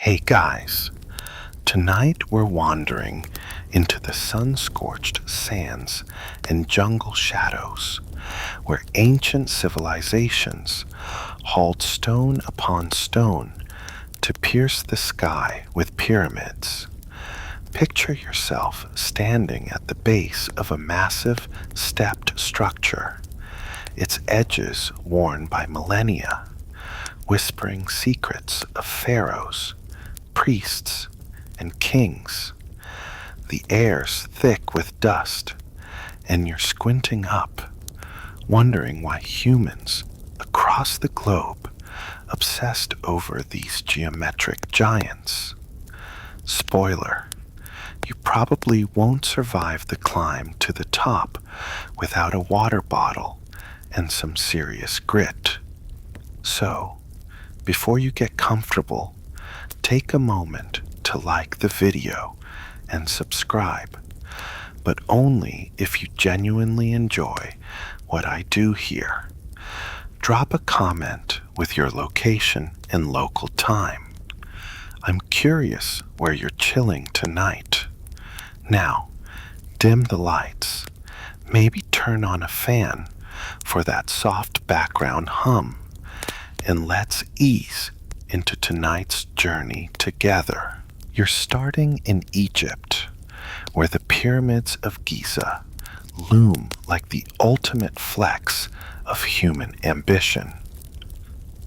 Hey guys, tonight we're wandering into the sun-scorched sands and jungle shadows where ancient civilizations hauled stone upon stone to pierce the sky with pyramids. Picture yourself standing at the base of a massive stepped structure, its edges worn by millennia, whispering secrets of pharaohs, priests, and kings. The air's thick with dust, and you're squinting up, wondering why humans across the globe obsessed over these geometric giants. Spoiler, you probably won't survive the climb to the top without a water bottle and some serious grit. So, before you get comfortable, take a moment to like the video and subscribe, but only if you genuinely enjoy what I do here. Drop a comment with your location and local time. I'm curious where you're chilling tonight. Now, dim the lights. Maybe turn on a fan for that soft background hum, and let's ease into tonight's journey together. You're starting in Egypt, where the pyramids of Giza loom like the ultimate flex of human ambition.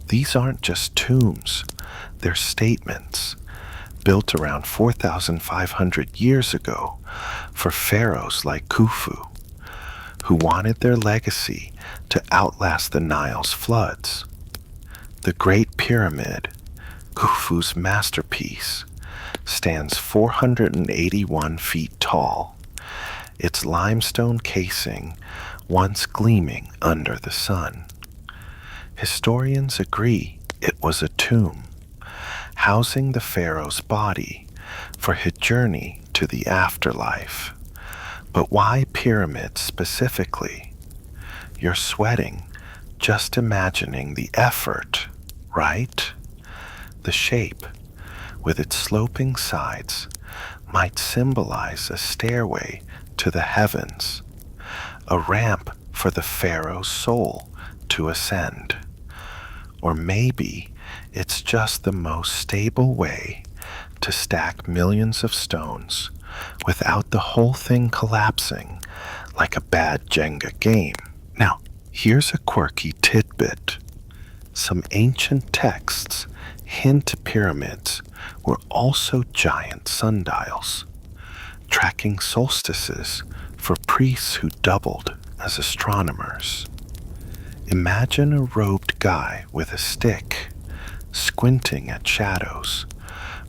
These aren't just tombs, they're statements built around 4,500 years ago for pharaohs like Khufu, who wanted their legacy to outlast the Nile's floods. The Great Pyramid, Khufu's masterpiece, stands 481 feet tall, its limestone casing once gleaming under the sun. Historians agree it was a tomb, housing the pharaoh's body for his journey to the afterlife. But why pyramids specifically? You're sweating just imagining the effort, right? The shape, with its sloping sides, might symbolize a stairway to the heavens, a ramp for the pharaoh's soul to ascend. Or maybe it's just the most stable way to stack millions of stones without the whole thing collapsing like a bad Jenga game. Now, here's a quirky tidbit. Some ancient texts hint pyramids were also giant sundials, tracking solstices for priests who doubled as astronomers. Imagine a robed guy with a stick, squinting at shadows,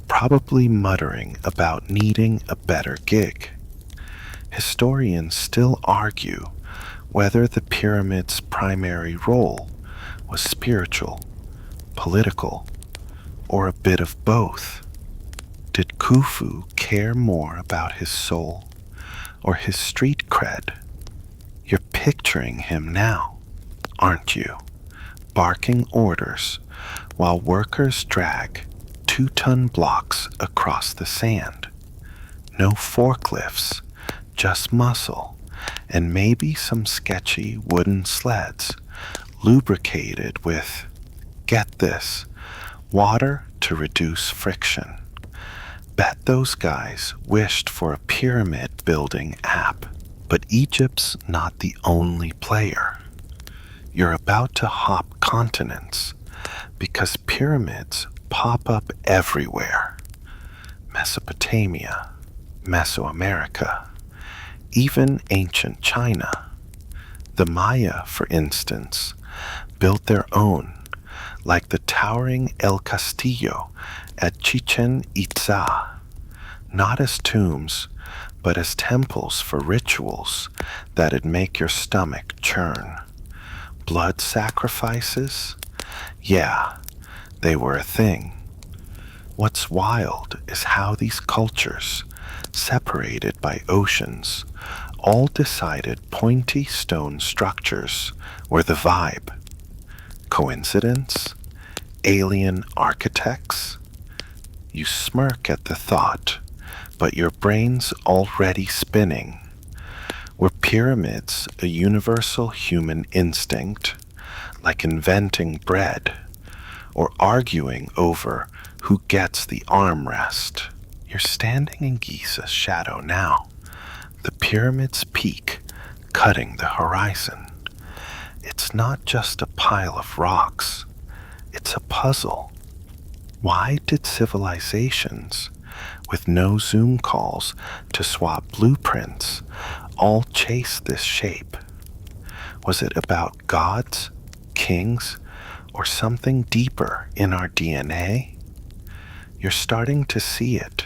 probably muttering about needing a better gig. Historians still argue whether the pyramid's primary role was spiritual, political, or a bit of both. Did Khufu care more about his soul or his street cred? You're picturing him now, aren't you? Barking orders while workers drag 2-ton blocks across the sand. No forklifts, just muscle, and maybe some sketchy wooden sleds lubricated with, get this, water to reduce friction. Bet those guys wished for a pyramid building app. But Egypt's not the only player. You're about to hop continents because pyramids pop up everywhere. Mesopotamia, Mesoamerica, even ancient China. The Maya, for instance, built their own, like the towering El Castillo at Chichen Itza, not as tombs, but as temples for rituals that'd make your stomach churn. Blood sacrifices? Yeah, they were a thing. What's wild is how these cultures, separated by oceans, all decided pointy stone structures were the vibe. Coincidence? Alien architects? You smirk at the thought, but your brain's already spinning. Were pyramids a universal human instinct, like inventing bread, or arguing over who gets the armrest? You're standing in Giza's shadow now, the pyramid's peak cutting the horizon. It's not just a pile of rocks, it's a puzzle. Why did civilizations, with no Zoom calls to swap blueprints, all chase this shape? Was it about gods, kings, or something deeper in our DNA? You're starting to see it.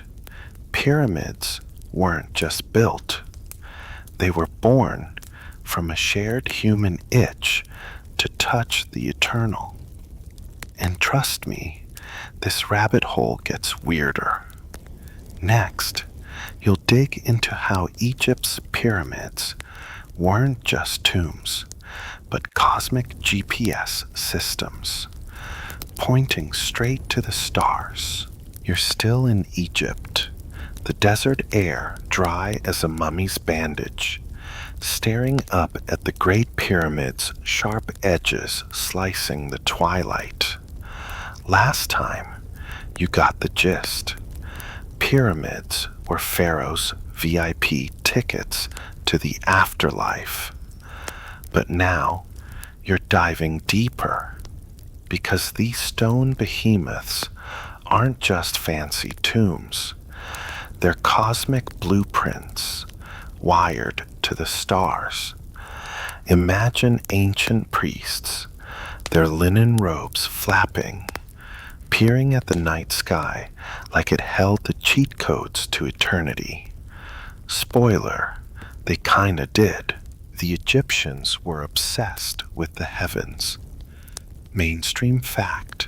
Pyramids weren't just built. They were born from a shared human itch to touch the eternal. And trust me, this rabbit hole gets weirder. Next, you'll dig into how Egypt's pyramids weren't just tombs, but cosmic GPS systems, pointing straight to the stars. You're still in Egypt, the desert air dry as a mummy's bandage, staring up at the Great Pyramid's sharp edges slicing the twilight. Last time, you got the gist. Pyramids were Pharaoh's VIP tickets to the afterlife. But now, you're diving deeper, because these stone behemoths aren't just fancy tombs. They're cosmic blueprints, wired to the stars. Imagine ancient priests, their linen robes flapping, peering at the night sky like it held the cheat codes to eternity. Spoiler, they kinda did. The Egyptians were obsessed with the heavens. Mainstream fact: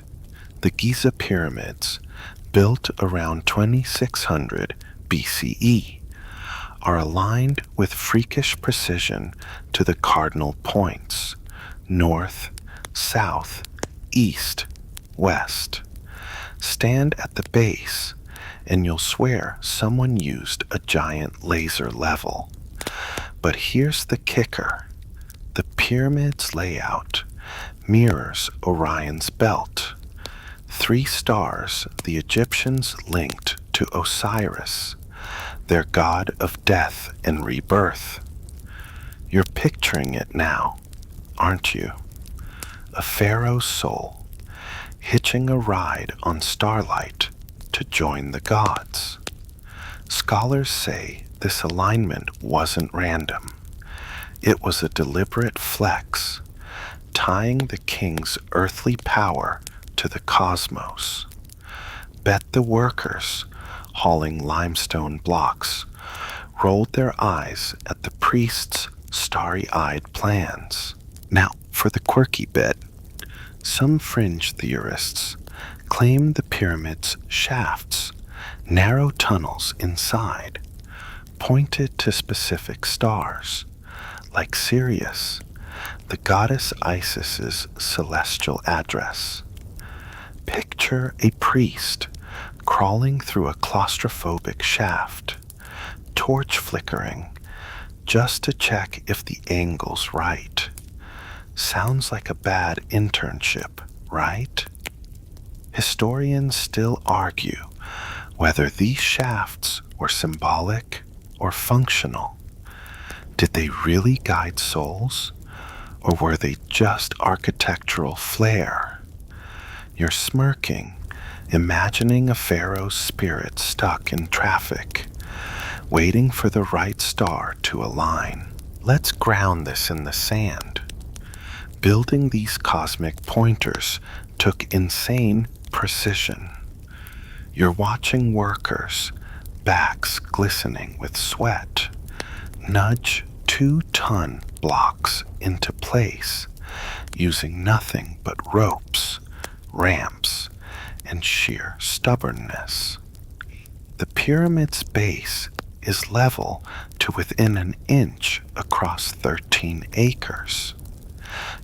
the Giza pyramids, built around 2600 BCE, are aligned with freakish precision to the cardinal points: north, south, east, west. Stand at the base, and you'll swear someone used a giant laser level. But here's the kicker: the pyramid's layout mirrors Orion's belt. 3 stars the Egyptians linked to Osiris, their god of death and rebirth. You're picturing it now, aren't you? A pharaoh's soul, hitching a ride on starlight to join the gods. Scholars say this alignment wasn't random. It was a deliberate flex, tying the king's earthly power to the cosmos. Bet the workers, hauling limestone blocks, rolled their eyes at the priest's starry-eyed plans. Now, for the quirky bit, some fringe theorists claim the pyramid's shafts, narrow tunnels inside, pointed to specific stars, like Sirius, the goddess Isis's celestial address. Picture a priest crawling through a claustrophobic shaft, torch flickering, just to check if the angle's right. Sounds like a bad internship, right? Historians still argue whether these shafts were symbolic or functional. Did they really guide souls, or were they just architectural flair? You're smirking, imagining a pharaoh's spirit stuck in traffic, waiting for the right star to align. Let's ground this in the sand. Building these cosmic pointers took insane precision. You're watching workers, backs glistening with sweat, nudge 2-ton blocks into place, using nothing but ropes, ramps, and sheer stubbornness. The pyramid's base is level to within an inch across 13 acres.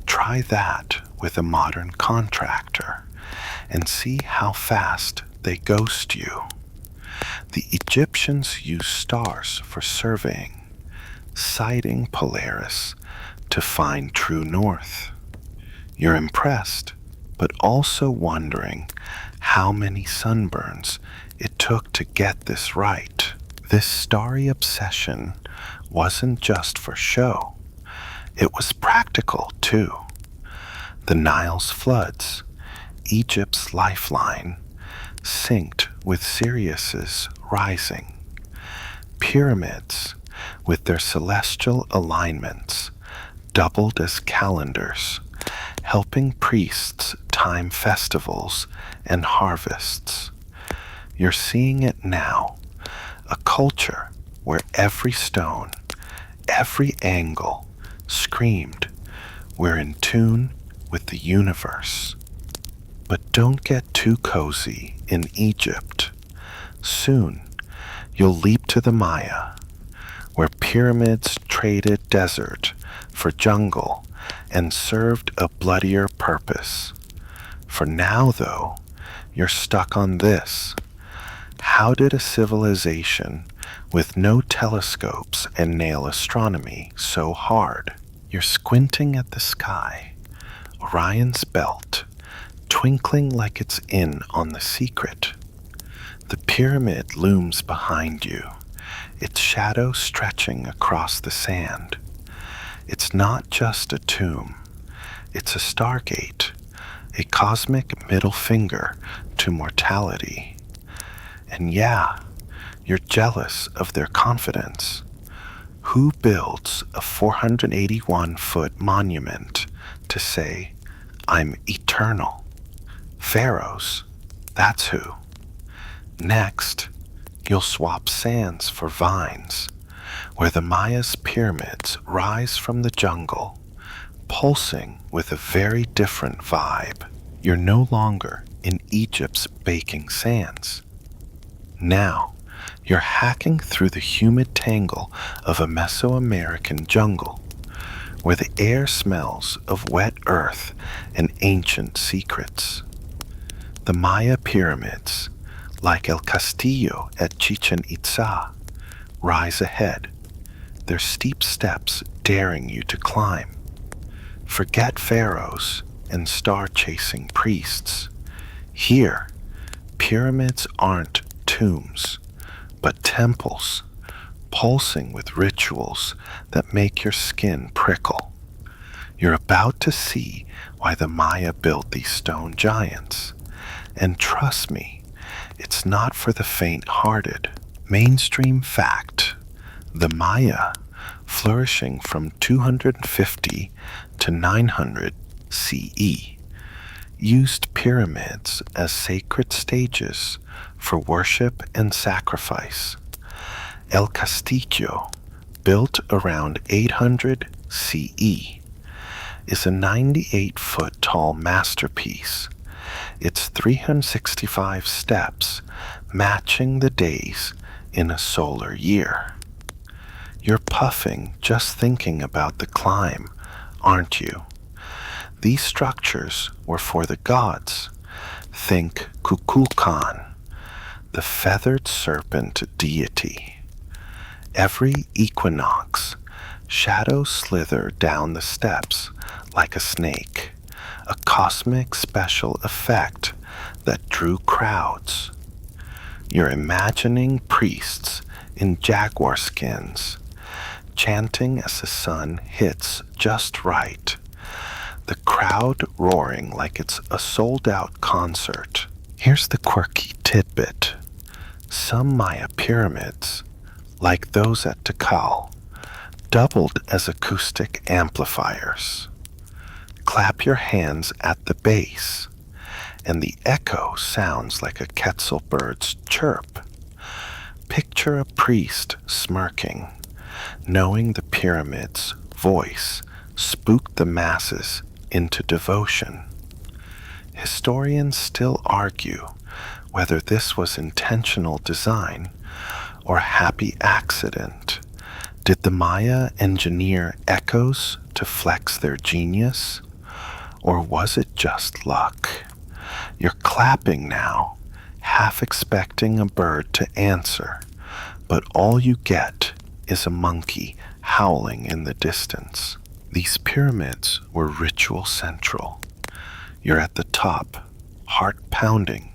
Try that with a modern contractor and see how fast they ghost you. The Egyptians used stars for surveying, sighting Polaris to find true north. You're impressed, but also wondering how many sunburns it took to get this right. This starry obsession wasn't just for show, it was practical too. The Nile's floods, Egypt's lifeline, synced with Sirius's rising. Pyramids, with their celestial alignments, doubled as calendars, helping priests time festivals and harvests. You're seeing it now, a culture where every stone, every angle screamed, we're in tune with the universe. But don't get too cozy in Egypt. Soon, you'll leap to the Maya, where pyramids traded desert for jungle and served a bloodier purpose. For now, though, you're stuck on this. How did a civilization with no telescopes and nail astronomy so hard? You're squinting at the sky, Orion's belt, twinkling like it's in on the secret. The pyramid looms behind you, its shadow stretching across the sand. It's not just a tomb, it's a stargate, a cosmic middle finger to mortality. And yeah, you're jealous of their confidence. Who builds a 481-foot monument to say, I'm eternal? Pharaohs, that's who. Next, you'll swap sands for vines, where the Maya's pyramids rise from the jungle, pulsing with a very different vibe. You're no longer in Egypt's baking sands. Now, you're hacking through the humid tangle of a Mesoamerican jungle, where the air smells of wet earth and ancient secrets. The Maya pyramids, like El Castillo at Chichen Itza, rise ahead, their steep steps daring you to climb. Forget pharaohs and star-chasing priests. Here, pyramids aren't tombs, but temples, pulsing with rituals that make your skin prickle. You're about to see why the Maya built these stone giants. And trust me, it's not for the faint-hearted. Mainstream fact: the Maya, flourishing from 250 to 900 CE, used pyramids as sacred stages for worship and sacrifice. El Castillo, built around 800 CE, is a 98-foot tall masterpiece, its 365 steps matching the days in a solar year. You're puffing just thinking about the climb, aren't you? These structures were for the gods. Think Kukulkan, the feathered serpent deity. Every equinox, shadows slither down the steps like a snake, a cosmic special effect that drew crowds. You're imagining priests in jaguar skins, chanting as the sun hits just right, the crowd roaring like it's a sold-out concert. Here's the quirky tidbit. Some Maya pyramids, like those at Tikal, doubled as acoustic amplifiers. Clap your hands at the base, and the echo sounds like a quetzal bird's chirp. Picture a priest smirking, knowing the pyramid's voice spooked the masses into devotion. Historians still argue whether this was intentional design or happy accident. Did the Maya engineer echoes to flex their genius? Or was it just luck? You're clapping now, half expecting a bird to answer, but all you get is a monkey howling in the distance. These pyramids were ritual central. You're at the top, heart pounding,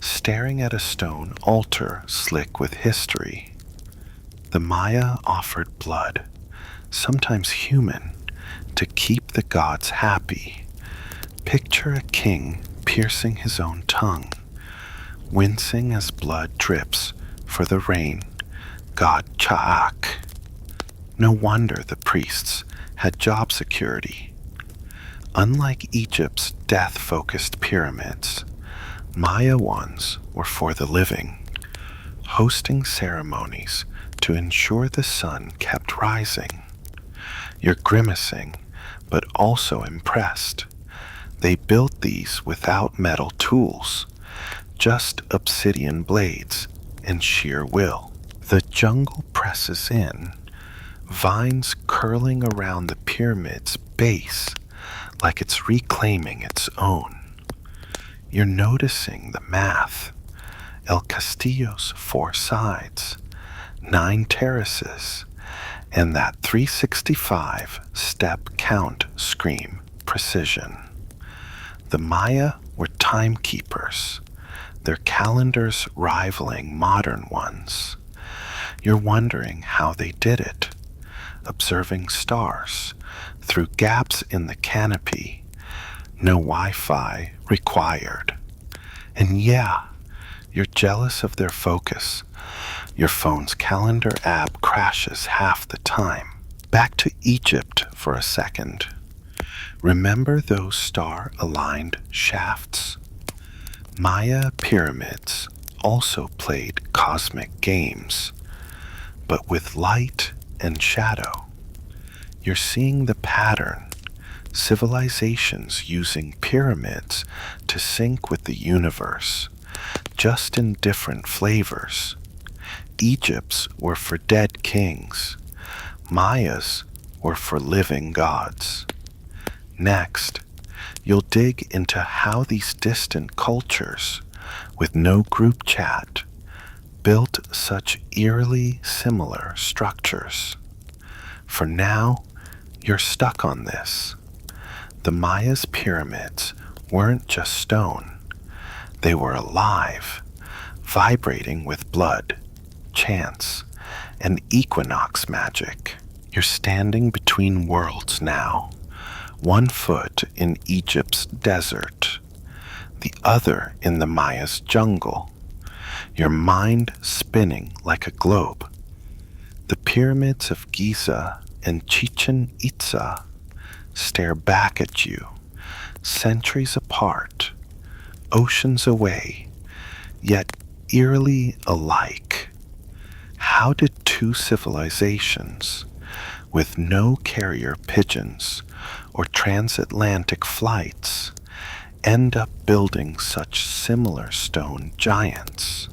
staring at a stone altar slick with history. The Maya offered blood, sometimes human, to keep the gods happy. Picture a king piercing his own tongue, wincing as blood drips for the rain god Cha'ak. No wonder the priests had job security. Unlike Egypt's death-focused pyramids, Maya ones were for the living, hosting ceremonies to ensure the sun kept rising. You're grimacing, but also impressed. They built these without metal tools, just obsidian blades and sheer will. The jungle presses in, vines curling around the pyramid's base like it's reclaiming its own. You're noticing the math. El Castillo's 4 sides, 9 terraces, and that 365-step count scream precision. The Maya were timekeepers, their calendars rivaling modern ones. You're wondering how they did it, observing stars through gaps in the canopy, no Wi-Fi required. And yeah, you're jealous of their focus. Your phone's calendar app crashes half the time. Back to Egypt for a second. Remember those star-aligned shafts? Maya pyramids also played cosmic games, but with light and shadow. You're seeing the pattern, civilizations using pyramids to sync with the universe, just in different flavors. Egypt's were for dead kings, Maya's were for living gods. Next, you'll dig into how these distant cultures, with no group chat, built such eerily similar structures. For now, you're stuck on this. The Maya's pyramids weren't just stone. They were alive, vibrating with blood, chants, and equinox magic. You're standing between worlds now, one foot in Egypt's desert, the other in the Maya's jungle, your mind spinning like a globe. The pyramids of Giza and Chichen Itza stare back at you, centuries apart, oceans away, yet eerily alike. How did 2 civilizations, with no carrier pigeons or transatlantic flights, end up building such similar stone giants?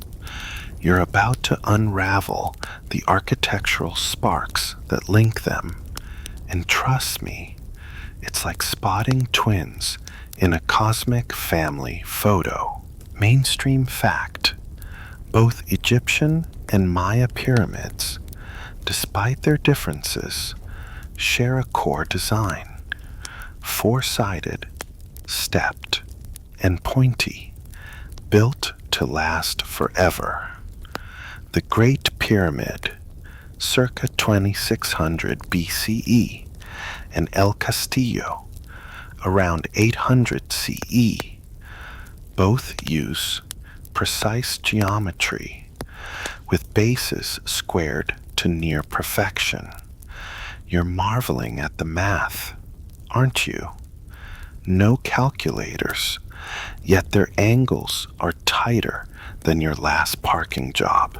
You're about to unravel the architectural sparks that link them, and trust me, it's like spotting twins in a cosmic family photo. Mainstream fact: both Egyptian and Maya pyramids, despite their differences, share a core design: 4-sided, stepped, and pointy, built to last forever. The Great Pyramid, circa 2600 BCE, and El Castillo, around 800 CE, both use precise geometry, with bases squared to near perfection. You're marveling at the math, aren't you? No calculators, yet their angles are tighter than your last parking job.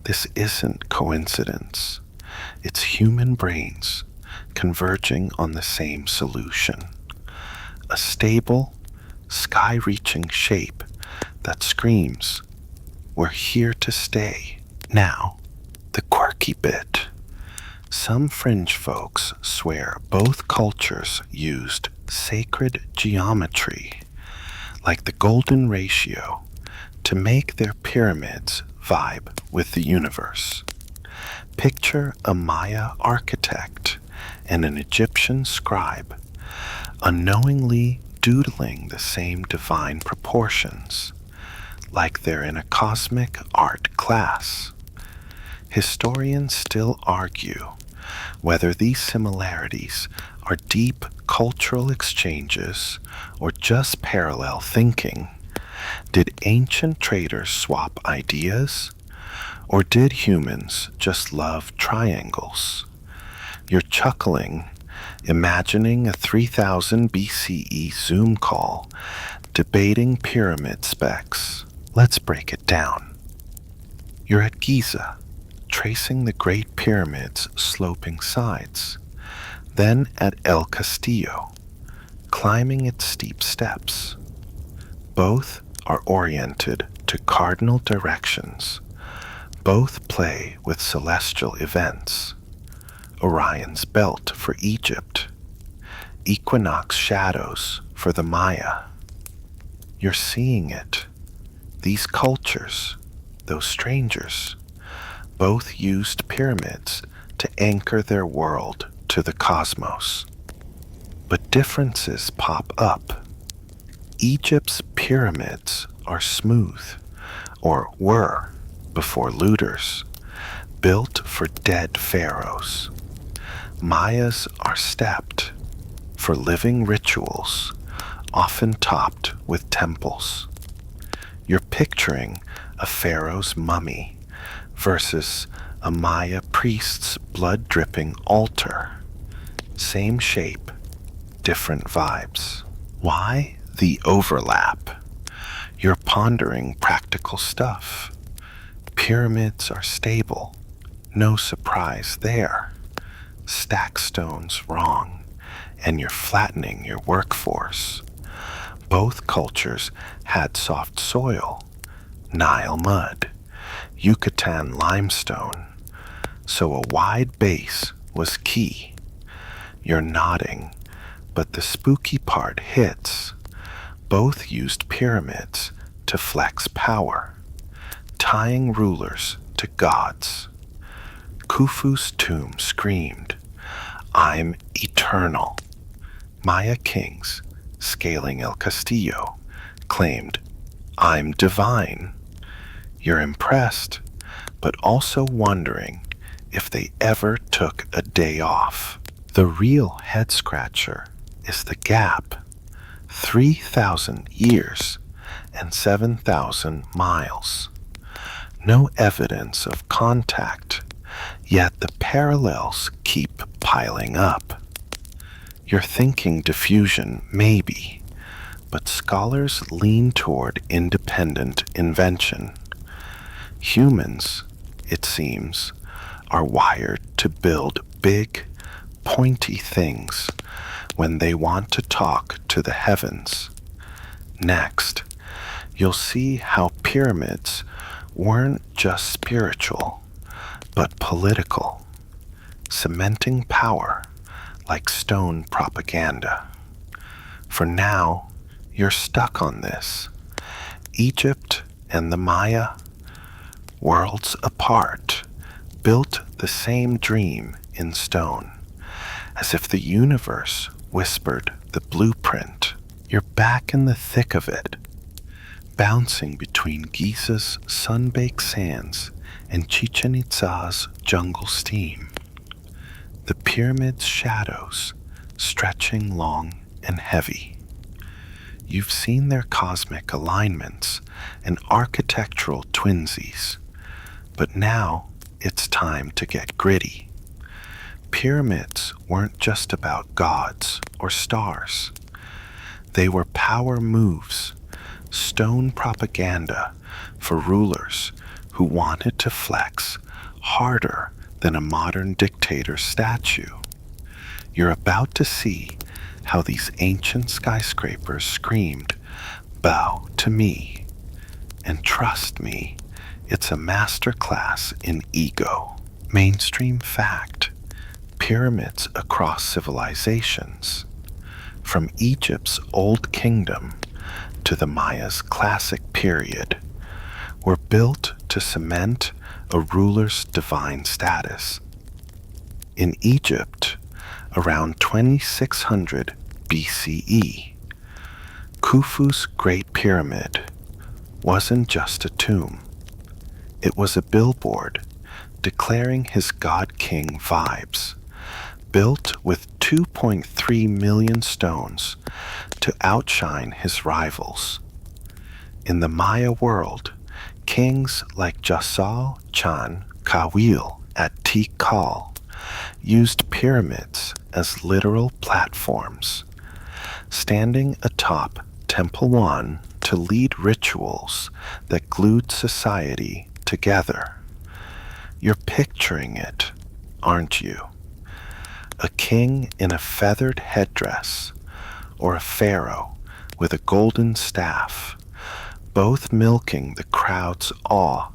This isn't coincidence. It's human brains converging on the same solution. A stable, sky-reaching shape that screams, "We're here to stay." Now, the quirky bit. Some fringe folks swear both cultures used sacred geometry, like the golden ratio, to make their pyramids vibe with the universe. Picture a Maya architect and an Egyptian scribe unknowingly doodling the same divine proportions, like they're in a cosmic art class. Historians still argue whether these similarities are deep cultural exchanges or just parallel thinking. Did ancient traders swap ideas? Or did humans just love triangles? You're chuckling, imagining a 3000 BCE Zoom call, debating pyramid specs. Let's break it down. You're at Giza, tracing the Great Pyramid's sloping sides, then at El Castillo, climbing its steep steps. Both are oriented to cardinal directions. Both play with celestial events. Orion's belt for Egypt, equinox shadows for the Maya. You're seeing it. These cultures, those strangers, both used pyramids to anchor their world to the cosmos. But differences pop up. Egypt's pyramids are smooth, or were before looters, built for dead pharaohs. Maya's are stepped for living rituals, often topped with temples. You're picturing a pharaoh's mummy versus a Maya priest's blood-dripping altar. Same shape, different vibes. Why the overlap? You're pondering practical stuff. Pyramids are stable, no surprise there. Stack stones wrong, and you're flattening your workforce. Both cultures had soft soil, Nile mud, Yucatan limestone, so a wide base was key. You're nodding, but the spooky part hits. Both used pyramids to flex power, tying rulers to gods. Khufu's tomb screamed, "I'm eternal." Maya kings, scaling El Castillo, claimed, "I'm divine." You're impressed, but also wondering if they ever took a day off. The real head-scratcher is the gap. 3,000 years and 7,000 miles. No evidence of contact, yet the parallels keep piling up. You're thinking diffusion, maybe, but scholars lean toward independent invention. Humans, it seems, are wired to build big, pointy things when they want to talk to the heavens. Next, you'll see how pyramids weren't just spiritual, but political, cementing power like stone propaganda. For now, you're stuck on this. Egypt and the Maya, worlds apart, built the same dream in stone, as if the universe whispered the blueprint. You're back in the thick of it, bouncing between Giza's sun-baked sands and Chichen Itza's jungle steam. The pyramid's shadows stretching long and heavy. You've seen their cosmic alignments and architectural twinsies, but now it's time to get gritty. Pyramids weren't just about gods or stars. They were power moves, stone propaganda for rulers who wanted to flex harder than a modern dictator's statue. You're about to see how these ancient skyscrapers screamed, "Bow to me." And trust me, it's a masterclass in ego. Mainstream fact: pyramids across civilizations, from Egypt's Old Kingdom to the Maya's classic period, were built to cement a ruler's divine status. In Egypt, around 2600 BCE, Khufu's Great Pyramid wasn't just a tomb. It was a billboard declaring his god-king vibes, built with 2.3 million stones to outshine his rivals. In the Maya world, kings like Jasal Chan Kawil at Tikal used pyramids as literal platforms, standing atop Temple 1 to lead rituals that glued society together. You're picturing it, aren't you? A king in a feathered headdress, or a pharaoh with a golden staff, both milking the crowd's awe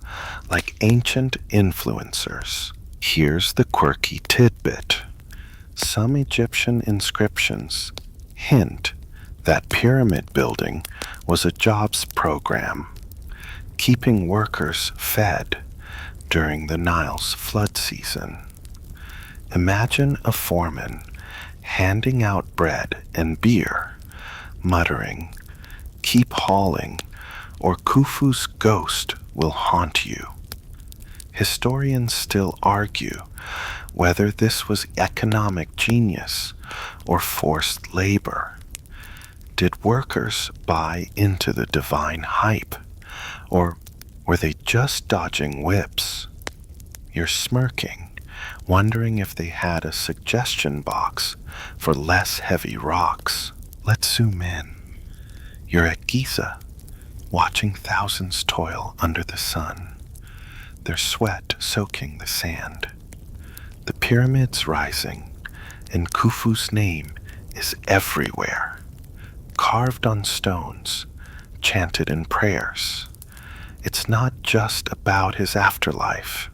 like ancient influencers. Here's the quirky tidbit. Some Egyptian inscriptions hint that pyramid building was a jobs program, keeping workers fed during the Nile's flood season. Imagine a foreman handing out bread and beer, muttering, "Keep hauling, or Khufu's ghost will haunt you." Historians still argue whether this was economic genius or forced labor. Did workers buy into the divine hype, or were they just dodging whips? You're smirking, wondering if they had a suggestion box for less heavy rocks. Let's zoom in. You're at Giza, watching thousands toil under the sun, their sweat soaking the sand. The pyramids rising, and Khufu's name is everywhere, carved on stones, chanted in prayers. It's not just about his afterlife.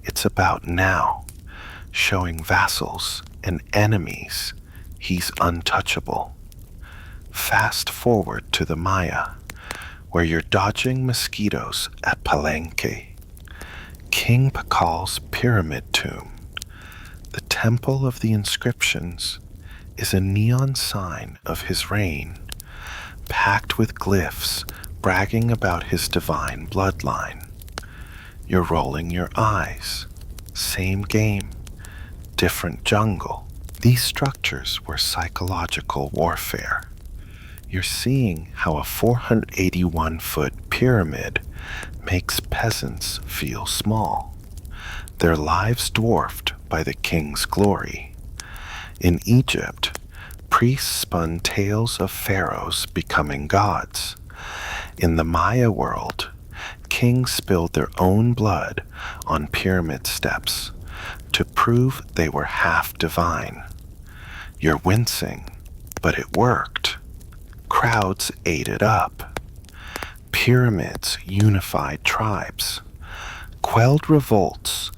It's about now, showing vassals and enemies he's untouchable. Fast forward to the Maya, where you're dodging mosquitoes at Palenque. King Pakal's pyramid tomb, the temple of the inscriptions, is a neon sign of his reign, packed with glyphs bragging about his divine bloodline. You're rolling your eyes. Same game, different jungle. These structures were psychological warfare. You're seeing how a 481-foot pyramid makes peasants feel small, their lives dwarfed by the king's glory. In Egypt, priests spun tales of pharaohs becoming gods. In the Maya world, kings spilled their own blood on pyramid steps to prove they were half divine. You're wincing, but it worked. Crowds ate it up. Pyramids unified tribes, quelled revolts,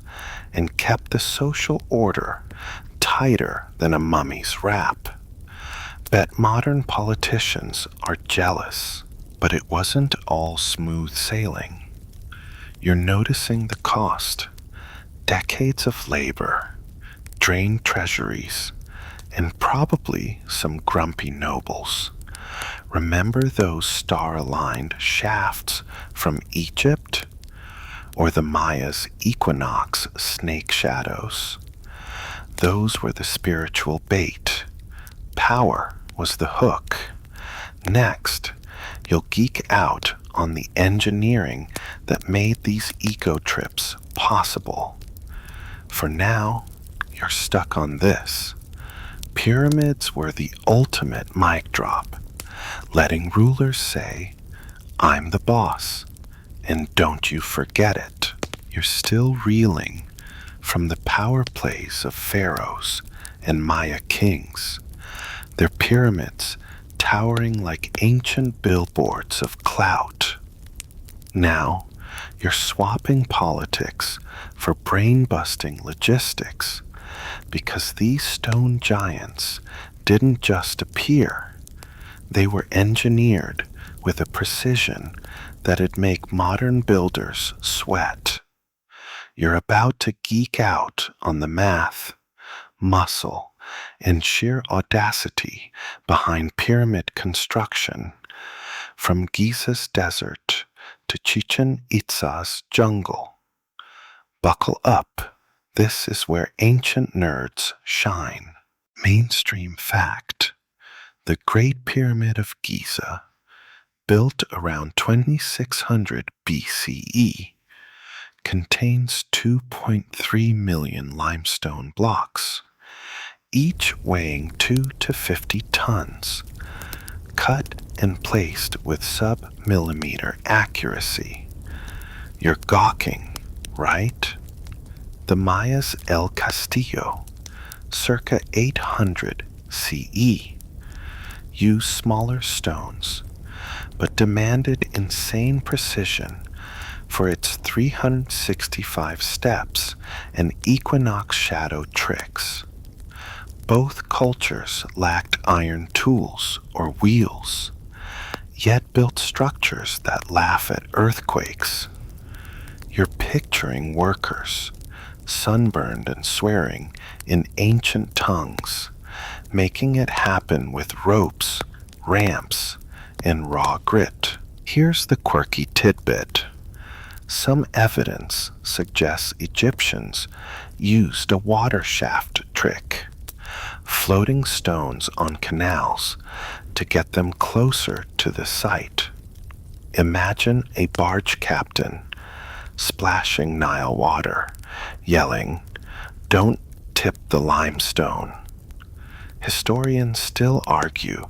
and kept the social order tighter than a mummy's wrap. Bet modern politicians are jealous, but it wasn't all smooth sailing. You're noticing the cost. Decades of labor, drained treasuries, and probably some grumpy nobles. Remember those star-aligned shafts from Egypt? Or the Maya's equinox snake shadows? Those were the spiritual bait. Power was the hook. Next, you'll geek out on the engineering that made these eco trips possible. For now, you're stuck on this. Pyramids were the ultimate mic drop, letting rulers say, "I'm the boss, and don't you forget it." You're still reeling from the power plays of pharaohs and Maya kings, their pyramids towering like ancient billboards of clout. Now, you're swapping politics for brain-busting logistics, because these stone giants didn't just appear. They were engineered with a precision that'd make modern builders sweat. You're about to geek out on the math, muscle, and sheer audacity behind pyramid construction, from Giza's desert to Chichen Itza's jungle. Buckle up. This is where ancient nerds shine. Mainstream fact: the Great Pyramid of Giza, built around 2600 BCE, contains 2.3 million limestone blocks, each weighing 2 to 50 tons, cut and placed with sub-millimeter accuracy. You're gawking, right? The Maya's El Castillo, circa 800 CE, used smaller stones, but demanded insane precision for its 365 steps and equinox shadow tricks. Both cultures lacked iron tools or wheels, yet built structures that laugh at earthquakes. You're picturing workers, sunburned and swearing in ancient tongues, making it happen with ropes, ramps, and raw grit. Here's the quirky tidbit. Some evidence suggests Egyptians used a water shaft trick, floating stones on canals to get them closer to the site. Imagine a barge captain splashing Nile water, yelling, "Don't tip the limestone." Historians still argue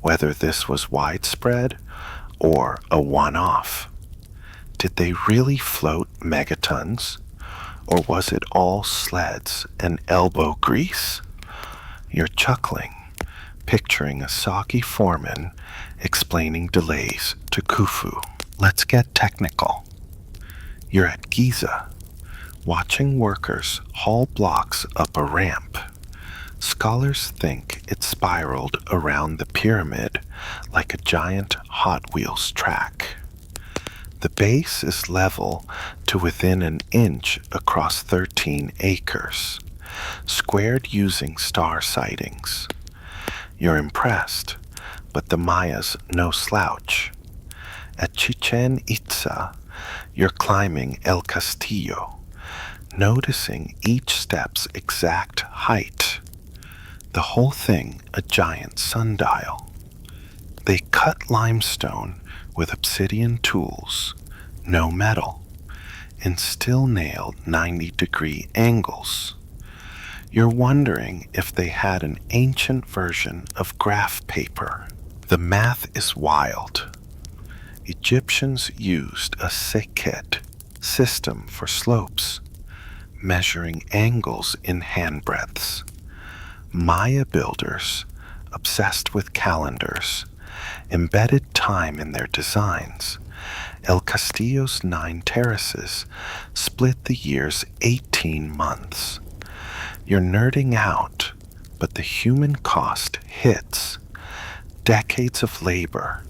whether this was widespread or a one-off. Did they really float megatons, or was it all sleds and elbow grease? You're chuckling, picturing a soggy foreman explaining delays to Khufu. Let's get technical. You're at Giza, watching workers haul blocks up a ramp. Scholars think it spiraled around the pyramid like a giant Hot Wheels track. The base is level to within an inch across 13 acres, squared using star sightings. You're impressed, but the Maya's no slouch. At Chichen Itza, you're climbing El Castillo, noticing each step's exact height. The whole thing a giant sundial. They cut limestone with obsidian tools, no metal, and still nailed 90-degree angles. You're wondering if they had an ancient version of graph paper. The math is wild. Egyptians used a sekhet system for slopes, measuring angles in handbreadths. Maya builders, obsessed with calendars, embedded time in their designs. El Castillo's 9 terraces split the year's 18 months. You're nerding out, but the human cost hits. Decades of labor,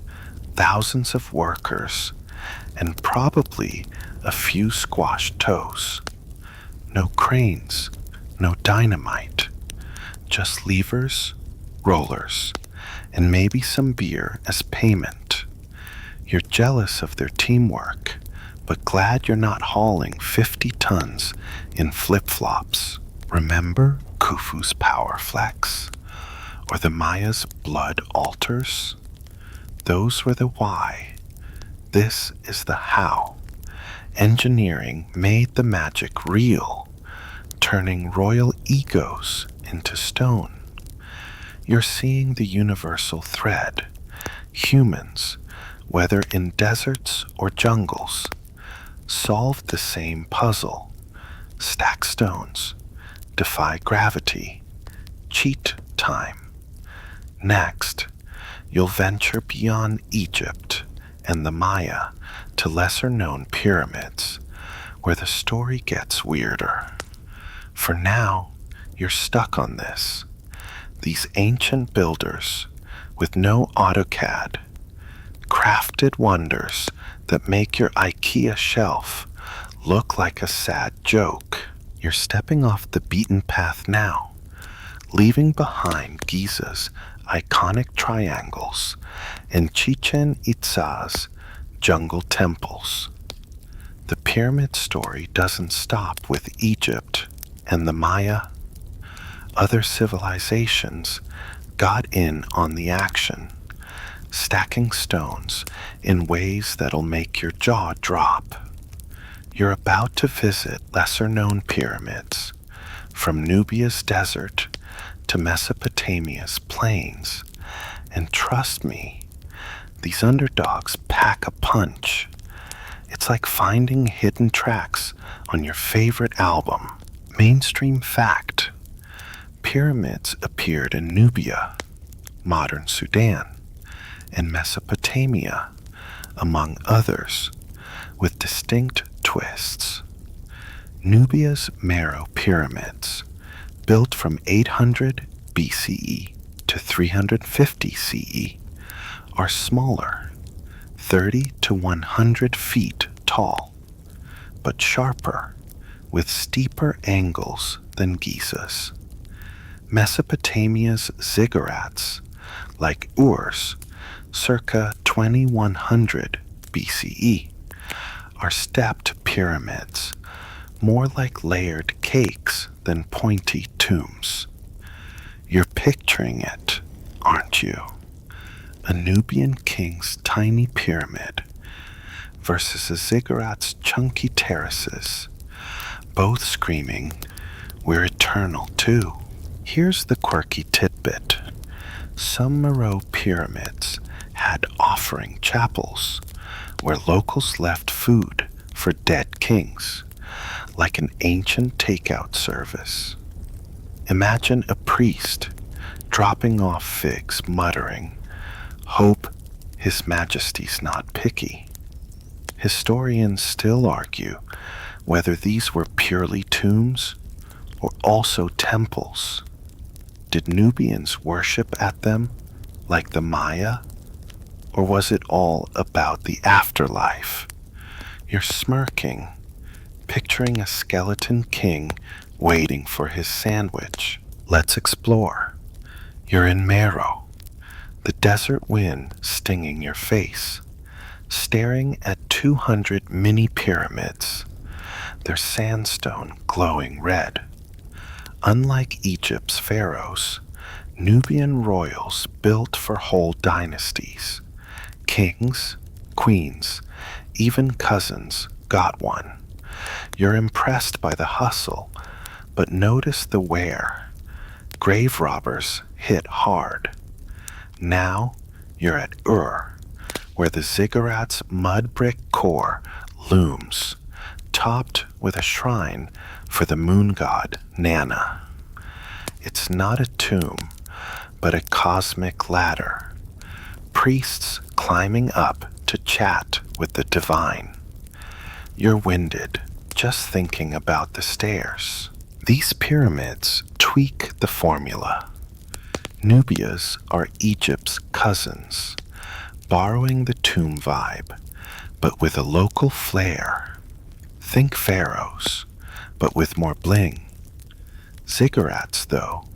thousands of workers, and probably a few squashed toes. No cranes, no dynamite, just levers, rollers, and maybe some beer as payment. You're jealous of their teamwork, but glad you're not hauling 50 tons in flip-flops. Remember Khufu's power flex? Or the Maya's blood altars? Those were the why. This is the how. Engineering made the magic real, turning royal egos into stone. You're seeing the universal thread. Humans, whether in deserts or jungles, solve the same puzzle. Stack stones, defy gravity, cheat time. Next, you'll venture beyond Egypt and the Maya to lesser-known pyramids, where the story gets weirder. For now, you're stuck on this. These ancient builders, with no AutoCAD, crafted wonders that make your IKEA shelf look like a sad joke. You're stepping off the beaten path now, leaving behind Giza's iconic triangles and Chichen Itza's jungle temples. The pyramid story doesn't stop with Egypt and the Maya. Other civilizations got in on the action, stacking stones in ways that'll make your jaw drop. You're about to visit lesser-known pyramids, from Nubia's desert to Mesopotamia's plains, and trust me, these underdogs pack a punch. It's like finding hidden tracks on your favorite album. Mainstream fact: pyramids appeared in Nubia, modern Sudan, and Mesopotamia, among others, with distinct twists. Nubia's Meroe pyramids, built from 800 BCE to 350 CE, are smaller, 30 to 100 feet tall, but sharper, with steeper angles than Giza's. Mesopotamia's ziggurats, like Ur's, circa 2100 BCE, are stepped pyramids, more like layered cakes than pointy tombs. You're picturing it, aren't you? A Nubian king's tiny pyramid versus a ziggurat's chunky terraces, both screaming, "We're eternal too." Here's the quirky tidbit. Some Meroe pyramids had offering chapels where locals left food for dead kings, like an ancient takeout service. Imagine a priest dropping off figs, muttering, "Hope His Majesty's not picky." Historians still argue whether these were purely tombs or also temples. Did Nubians worship at them like the Maya, or was it all about the afterlife? You're smirking, picturing a skeleton king waiting for his sandwich. Let's explore. You're in Meroe, the desert wind stinging your face, staring at 200 mini pyramids, their sandstone glowing red. Unlike Egypt's pharaohs, Nubian royals built for whole dynasties. Kings, queens, even cousins got one. You're impressed by the hustle, but notice the wear. Grave robbers hit hard. Now you're at where the ziggurat's mud brick core looms, topped with a shrine for the moon god Nana. It's not a tomb, but a cosmic ladder. Priests climbing up to chat with the divine. You're winded just thinking about the stairs. These pyramids tweak the formula. Nubia's are Egypt's cousins, borrowing the tomb vibe, but with a local flair. Think pharaohs, but with more bling. Ziggurats, though,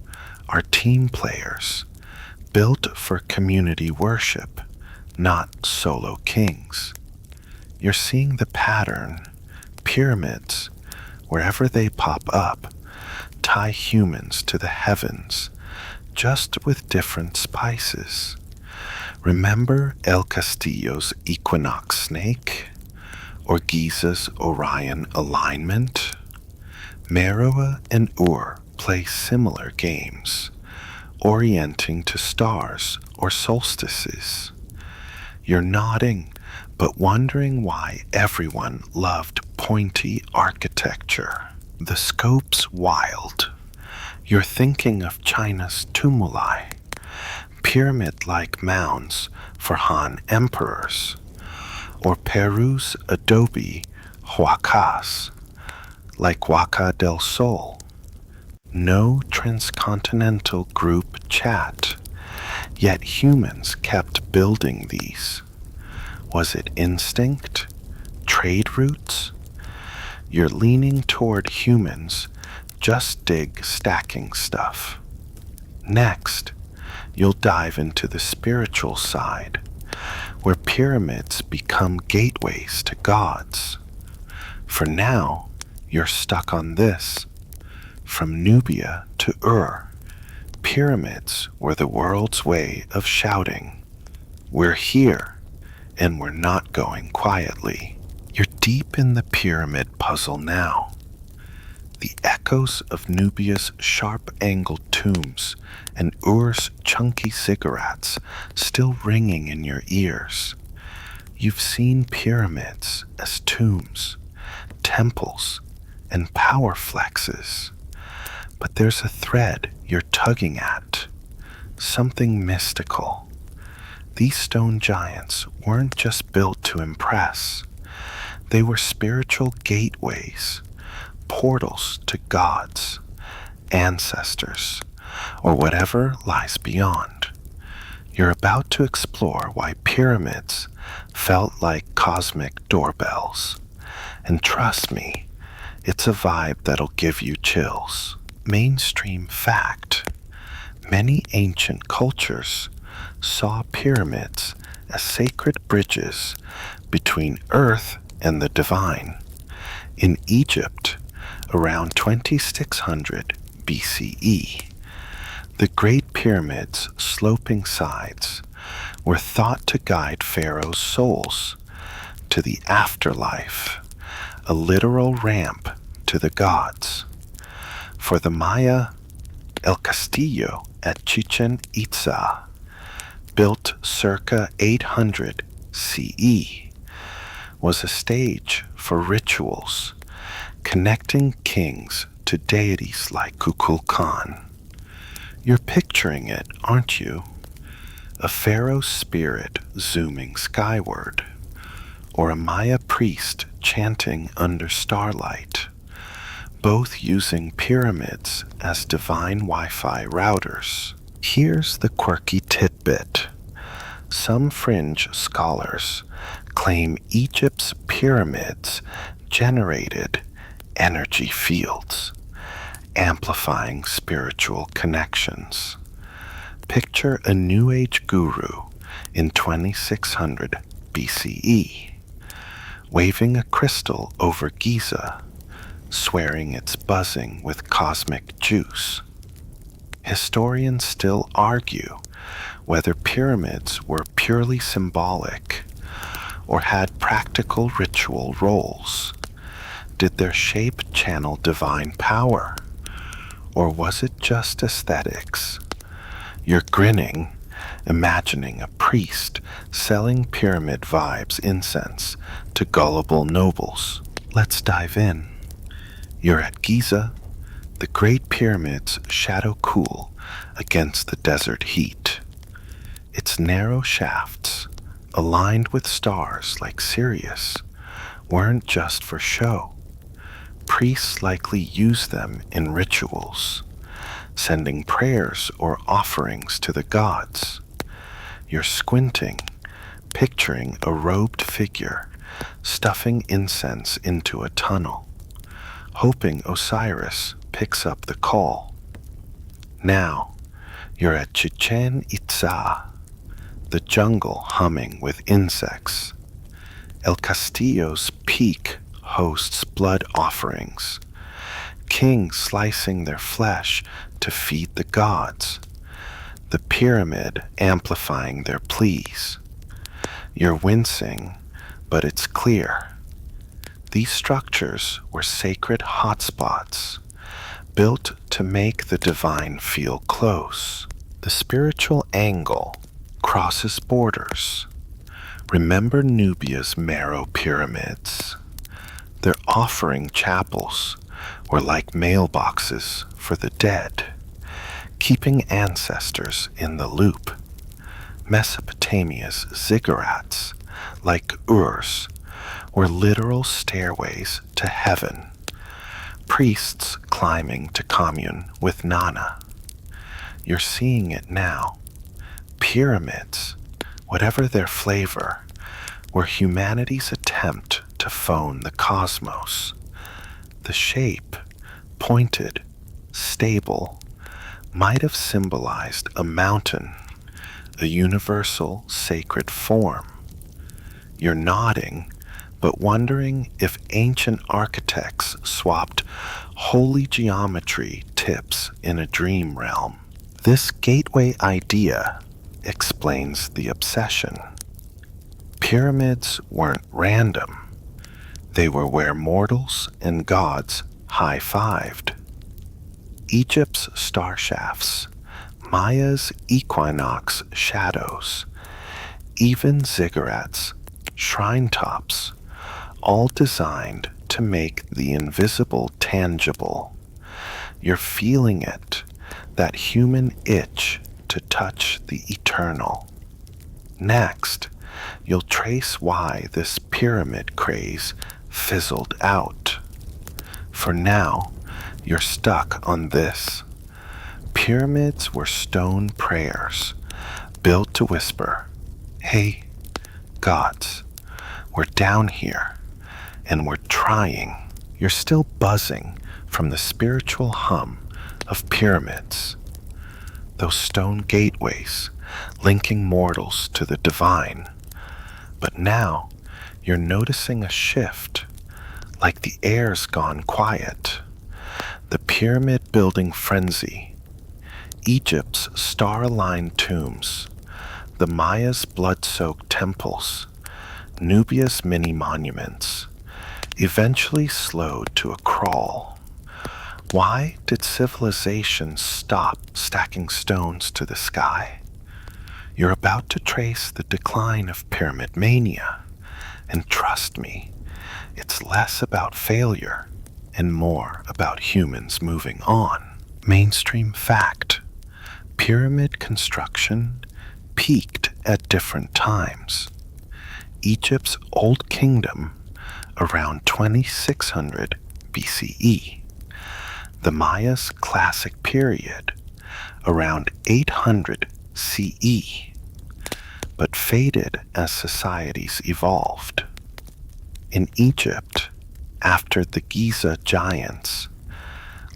are team players, built for community worship, not solo kings. You're seeing the pattern. Pyramids, wherever they pop up, tie humans to the heavens, just with different spices. Remember El Castillo's equinox snake? Or Giza's Orion alignment? Meroe and play similar games, orienting to stars or solstices. You're nodding, but wondering why everyone loved pointy architecture. The scope's wild. You're thinking of China's tumuli, pyramid-like mounds for Han emperors, or Peru's adobe huacas, like Huaca del Sol. No transcontinental group chat, yet humans kept building these. Was it instinct? Trade routes? You're leaning toward humans, just dig stacking stuff. Next, you'll dive into the spiritual side, where pyramids become gateways to gods. For now, you're stuck on this. From Nubia to Ur, pyramids were the world's way of shouting, "We're here, and we're not going quietly." You're deep in the pyramid puzzle now. The echoes of Nubia's sharp-angled tombs and Ur's chunky ziggurats still ringing in your ears. You've seen pyramids as tombs, temples, and power flexes. But there's a thread you're tugging at, something mystical. These stone giants weren't just built to impress. They were spiritual gateways, portals to gods, ancestors, or whatever lies beyond. You're about to explore why pyramids felt like cosmic doorbells. And trust me, it's a vibe that'll give you chills. Mainstream fact: many ancient cultures saw pyramids as sacred bridges between earth and the divine. In Egypt, around 2600 BCE, the Great Pyramid's sloping sides were thought to guide pharaohs' souls to the afterlife, a literal ramp to the gods. For the Maya, El Castillo at Chichen Itza, built circa 800 CE, was a stage for rituals connecting kings to deities like Kukulkan. You're picturing it, aren't you? A pharaoh's spirit zooming skyward, or a Maya priest chanting under starlight, both using pyramids as divine Wi-Fi routers. Here's the quirky tidbit. Some fringe scholars claim Egypt's pyramids generated energy fields, amplifying spiritual connections. Picture a New Age guru in 2600 BCE, waving a crystal over Giza, swearing it's buzzing with cosmic juice. Historians still argue whether pyramids were purely symbolic or had practical ritual roles. Did their shape channel divine power, or was it just aesthetics? You're grinning, imagining a priest selling pyramid vibes incense to gullible nobles. Let's dive in. You're at Giza. The Great Pyramid's shadow cool against the desert heat. Its narrow shafts, aligned with stars like Sirius, weren't just for show. Priests likely used them in rituals, sending prayers or offerings to the gods. You're squinting, picturing a robed figure stuffing incense into a tunnel, hoping Osiris picks up the call. Now, you're at Chichen Itza, the jungle humming with insects. El Castillo's peak hosts blood offerings, kings slicing their flesh to feed the gods, the pyramid amplifying their pleas. You're wincing, but it's clear. These structures were sacred hotspots, built to make the divine feel close. The spiritual angle crosses borders. Remember Nubia's marrow pyramids? Their offering chapels were like mailboxes for the dead, keeping ancestors in the loop. Mesopotamia's ziggurats, like Ur's, were literal stairways to heaven, priests climbing to commune with Nana. You're seeing it now. Pyramids, whatever their flavor, were humanity's attempt to phone the cosmos. The shape, pointed, stable, might have symbolized a mountain, a universal sacred form. You're nodding, but wondering if ancient architects swapped holy geometry tips in a dream realm. This gateway idea explains the obsession. Pyramids weren't random. They were where mortals and gods high-fived. Egypt's star shafts, Maya's equinox shadows, even ziggurats, shrine tops, all designed to make the invisible tangible. You're feeling it, that human itch to touch the eternal. Next, you'll trace why this pyramid craze fizzled out. For now, you're stuck on this. Pyramids were stone prayers, built to whisper, "Hey, gods, we're down here, and we're trying." You're still buzzing from the spiritual hum of pyramids, those stone gateways linking mortals to the divine. But now you're noticing a shift, like the air's gone quiet. The pyramid building frenzy, Egypt's star-aligned tombs, the Maya's blood-soaked temples, Nubia's mini-monuments, eventually slowed to a crawl. Why did civilization stop stacking stones to the sky? You're about to trace the decline of pyramid mania, and trust me, it's less about failure and more about humans moving on. Mainstream fact: pyramid construction peaked at different times. Egypt's Old Kingdom around 2600 BCE. The Maya's Classic Period around 800 CE, but faded as societies evolved. In Egypt, after the Giza giants,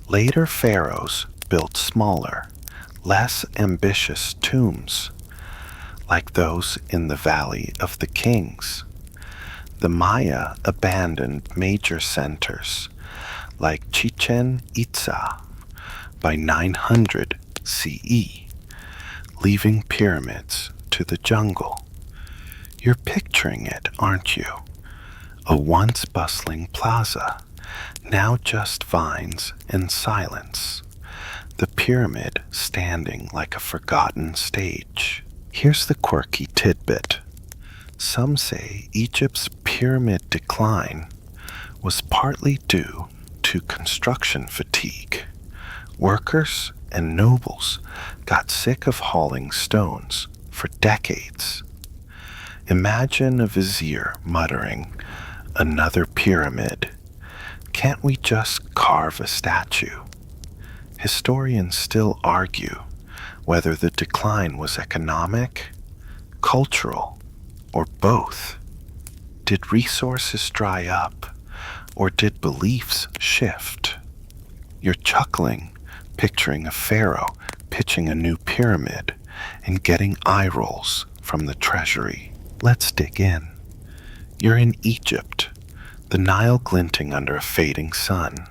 later pharaohs built smaller, less ambitious tombs, like those in the Valley of the Kings. The Maya abandoned major centers, like Chichen Itza, by 900 CE, leaving pyramids to the jungle. You're picturing it, aren't you? A once bustling plaza, now just vines and silence. The pyramid standing like a forgotten stage. Here's the quirky tidbit. Some say Egypt's pyramid decline was partly due to construction fatigue. Workers and nobles got sick of hauling stones for decades. Imagine a vizier muttering, "Another pyramid. Can't we just carve a statue?" Historians still argue whether the decline was economic, cultural, or both. Did resources dry up, or did beliefs shift? You're chuckling, picturing a pharaoh pitching a new pyramid and getting eye rolls from the treasury. Let's dig in. You're in Egypt, the Nile glinting under a fading sun.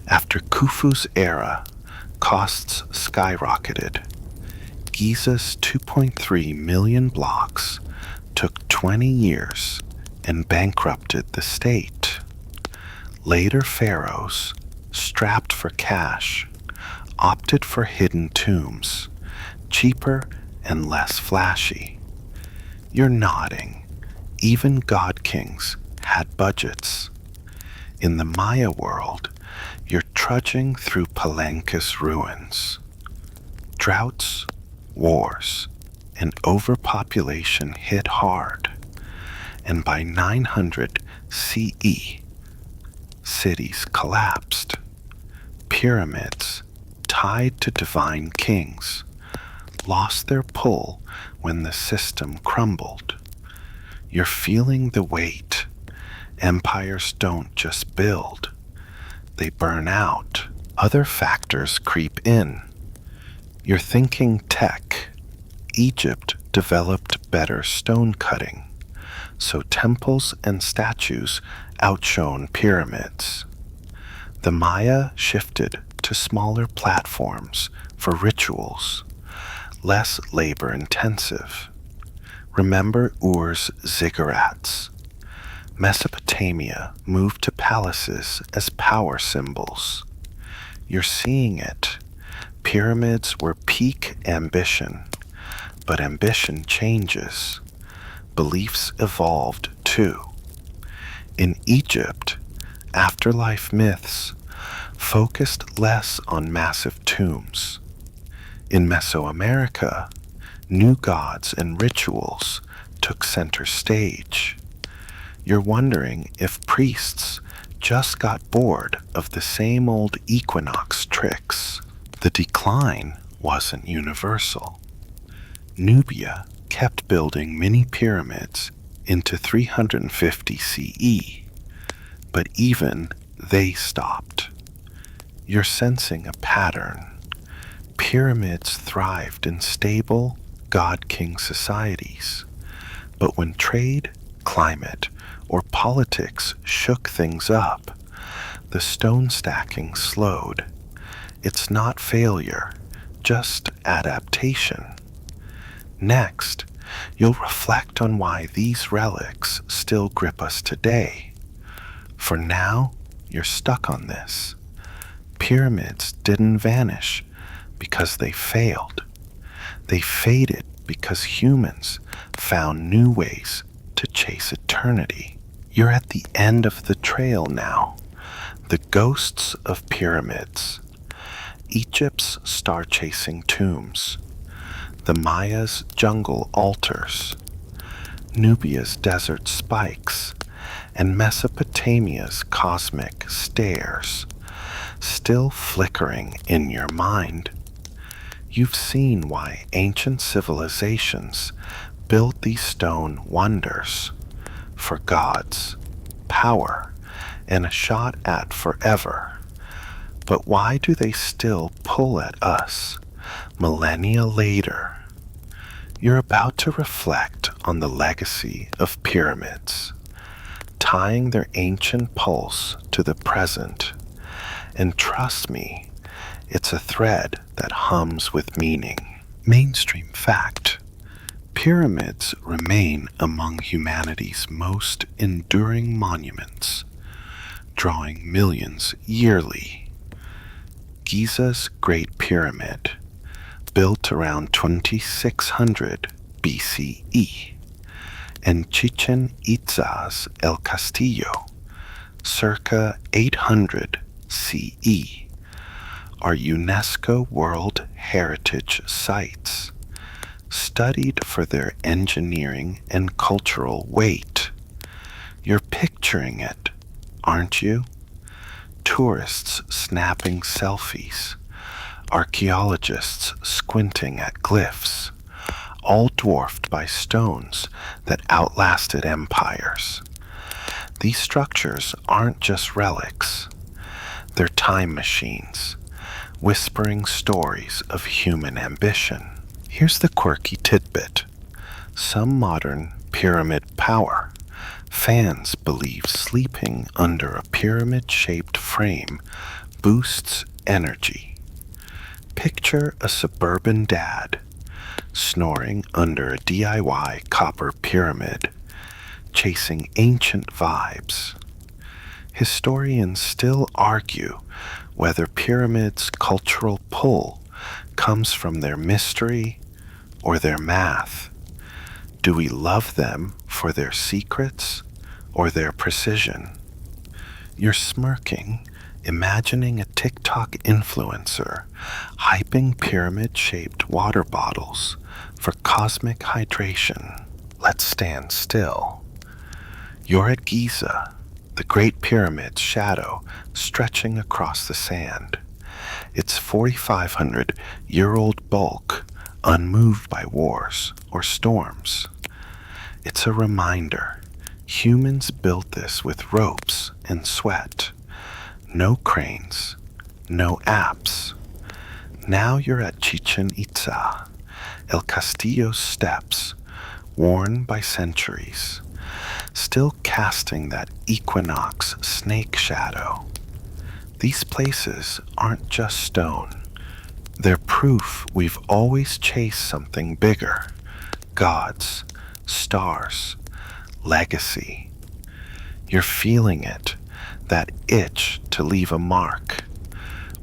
After Khufu's era, costs skyrocketed. Giza's 2.3 million blocks took 20 years and bankrupted the state. Later pharaohs, strapped for cash, opted for hidden tombs, cheaper and less flashy. You're nodding. Even god kings had budgets. In the Maya world, you're trudging through Palenque's ruins. Droughts, wars, and overpopulation hit hard, and by 900 CE, cities collapsed. Pyramids, tied to divine kings, lost their pull when the system crumbled. You're feeling the weight. Empires don't just build, they burn out. Other factors creep in. You're thinking tech. Egypt developed better stone cutting, so temples and statues outshone pyramids. The Maya shifted to smaller platforms for rituals, less labor intensive. Remember Ur's ziggurats. Mesopotamia moved to palaces as power symbols. You're seeing it. Pyramids were peak ambition, but ambition changes. Beliefs evolved too. In Egypt, afterlife myths focused less on massive tombs. In Mesoamerica, new gods and rituals took center stage. You're wondering if priests just got bored of the same old equinox tricks. The decline wasn't universal. Nubia kept building mini pyramids into 350 CE, but even they stopped. You're sensing a pattern. Pyramids thrived in stable, god-king societies, but when trade, climate, or politics shook things up, the stone stacking slowed. It's not failure, just adaptation. Next, you'll reflect on why these relics still grip us today. For now, you're stuck on this. Pyramids didn't vanish because they failed. They faded because humans found new ways to chase eternity. You're at the end of the trail now. The ghosts of pyramids. Egypt's star-chasing tombs. The Maya's jungle altars. Nubia's desert spikes. And Mesopotamia's cosmic stairs. Still flickering in your mind. You've seen why ancient civilizations built these stone wonders for gods, power, and a shot at forever. But why do they still pull at us millennia later? You're about to reflect on the legacy of pyramids, tying their ancient pulse to the present. And trust me, it's a thread that hums with meaning. Mainstream fact. Pyramids remain among humanity's most enduring monuments, drawing millions yearly. Giza's Great Pyramid, built around 2600 BCE, and Chichen Itza's El Castillo, circa 800 CE, are UNESCO World Heritage Sites, studied for their engineering and cultural weight. You're picturing it, aren't you? Tourists snapping selfies, archaeologists squinting at glyphs, all dwarfed by stones that outlasted empires. These structures aren't just relics. They're time machines, whispering stories of human ambition. Here's the quirky tidbit. Some modern pyramid power fans believe sleeping under a pyramid-shaped frame boosts energy. Picture a suburban dad snoring under a DIY copper pyramid, chasing ancient vibes. Historians still argue whether pyramids' cultural pull comes from their mystery or their math. Do we love them for their secrets or their precision? You're smirking, imagining a TikTok influencer hyping pyramid-shaped water bottles for cosmic hydration. Let's stand still. You're at Giza, the Great Pyramid's shadow stretching across the sand. Its 4,500-year-old bulk unmoved by wars or storms. It's a reminder. Humans built this with ropes and sweat. No cranes, no apps. Now you're at Chichen Itza, El Castillo's steps, worn by centuries, still casting that equinox snake shadow. These places aren't just stone. They're proof we've always chased something bigger. Gods, stars, legacy. You're feeling it, that itch to leave a mark,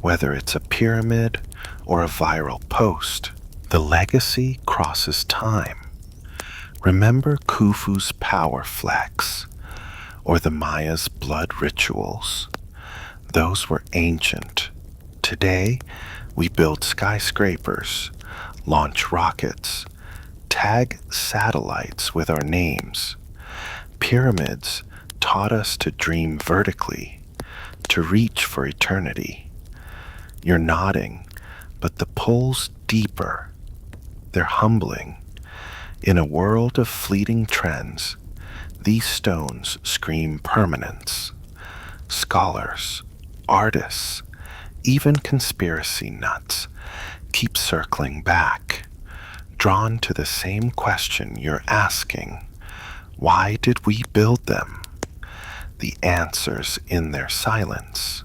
whether it's a pyramid or a viral post. The legacy crosses time. Remember Khufu's power flex or the Maya's blood rituals. Those were ancient. Today, we build skyscrapers, launch rockets, tag satellites with our names. Pyramids taught us to dream vertically, to reach for eternity. You're nodding, but the pull's deeper. They're humbling. In a world of fleeting trends, these stones scream permanence. Scholars, artists, even conspiracy nuts keep circling back, drawn to the same question you're asking. Why did we build them? The answer's in their silence.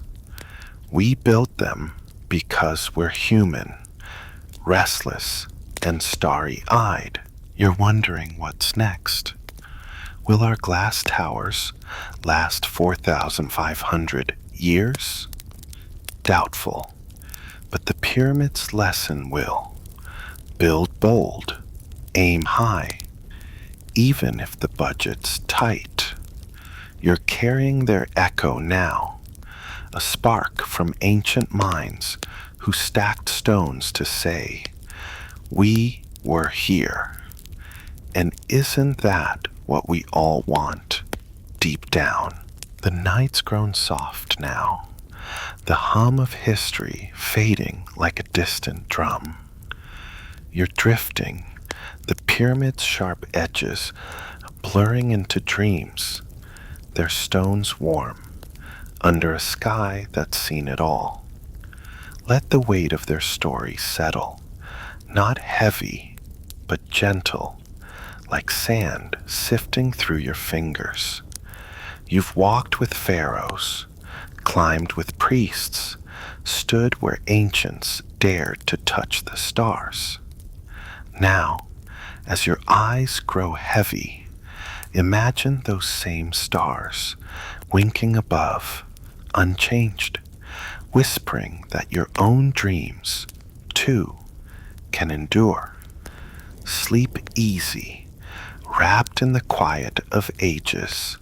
We built them because we're human, restless and starry-eyed. You're wondering what's next. Will our glass towers last 4,500 years? Doubtful. But the pyramid's lesson will. Build bold, aim high, even if the budget's tight. You're carrying their echo now, a spark from ancient minds who stacked stones to say, "We were here." And isn't that what we all want, deep down? The night's grown soft now, the hum of history fading like a distant drum. You're drifting, the pyramid's sharp edges blurring into dreams, their stones warm, under a sky that's seen it all. Let the weight of their story settle, not heavy, but gentle, like sand sifting through your fingers. You've walked with pharaohs, climbed with priests, stood where ancients dared to touch the stars. Now, as your eyes grow heavy, imagine those same stars winking above, unchanged, whispering that your own dreams, too, can endure. Sleep easy, wrapped in the quiet of ages,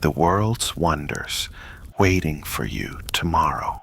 the world's wonders waiting for you tomorrow.